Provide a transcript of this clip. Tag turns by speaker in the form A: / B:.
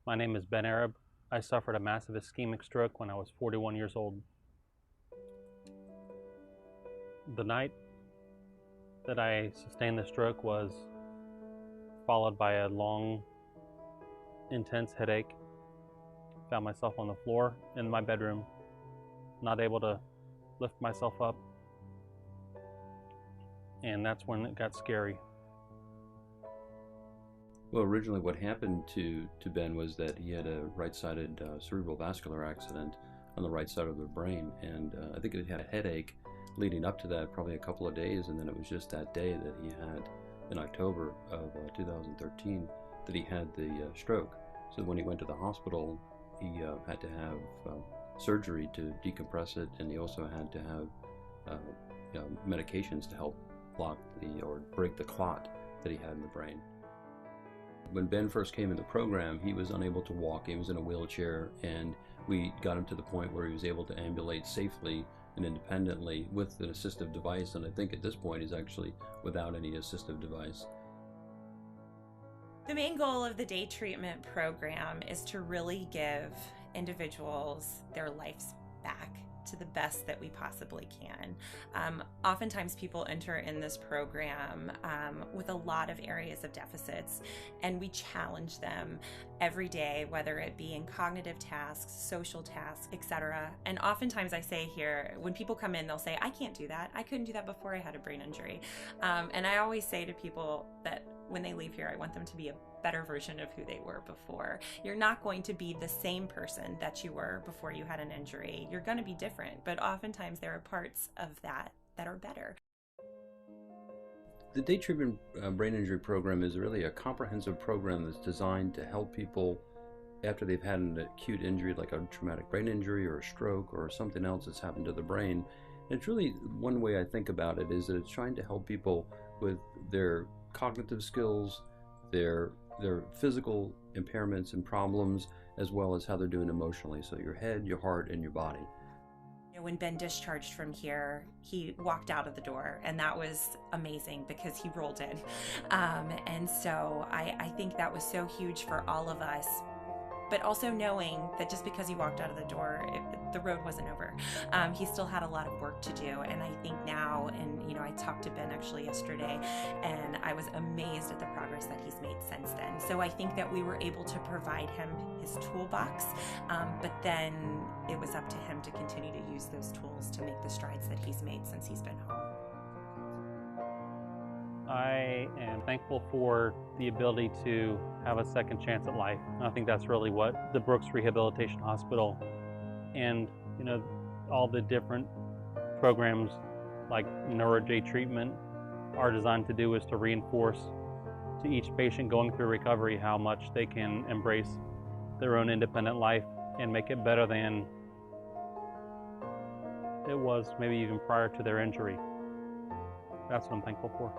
A: My name is Ben Arab. I suffered a massive ischemic stroke when I was 41 years old. The night that I sustained the stroke was followed by a long, intense headache. Found myself on the floor in my bedroom, not able to lift myself up. And that's when it got scary.
B: Well, originally what happened to Ben was that he had a right-sided cerebral vascular accident on the right side of the brain, and I think he had a headache leading up to that, probably a couple of days, and then it was just that day that he had, in October of 2013, that he had the stroke. So when he went to the hospital, he had to have surgery to decompress it, and he also had to have medications to help block or break the clot that he had in the brain. When Ben first came in the program, he was unable to walk. He was in a wheelchair, and we got him to the point where he was able to ambulate safely and independently with an assistive device, and I think at this point he's actually without any assistive device.
C: The main goal of the day treatment program is to really give individuals their lives back to the best that we possibly can. Oftentimes people enter in this program with a lot of areas of deficits, and we challenge them every day, whether it be in cognitive tasks, social tasks, etc. And oftentimes I say here, when people come in, they'll say, I can't do that. I couldn't do that before I had a brain injury. And I always say to people that when they leave here, I want them to be a better version of who they were before. You're not going to be the same person that you were before you had an injury. You're going to be different, but oftentimes there are parts of that that are better.
B: The day treatment brain injury program is really a comprehensive program that's designed to help people after they've had an acute injury like a traumatic brain injury or a stroke or something else that's happened to the brain. And it's really, one way I think about it is that it's trying to help people with their cognitive skills, their physical impairments and problems, as well as how they're doing emotionally. So your head, your heart, and your body.
C: When Ben discharged from here, he walked out of the door, and that was amazing because he rolled in. And so I think that was so huge for all of us. But also knowing that just because he walked out of the door, the road wasn't over. He still had a lot of work to do, and I think now, and I talked to Ben actually yesterday, and I was amazed at the progress that he's made since then. So I think that we were able to provide him his toolbox, but then it was up to him to continue to use those tools to make the strides that he's made since he's been home.
A: I am thankful for the ability to have a second chance at life. I think that's really what the Brooks Rehabilitation Hospital and all the different programs like Neuro Day Treatment are designed to do, is to reinforce to each patient going through recovery how much they can embrace their own independent life and make it better than it was maybe even prior to their injury. That's what I'm thankful for.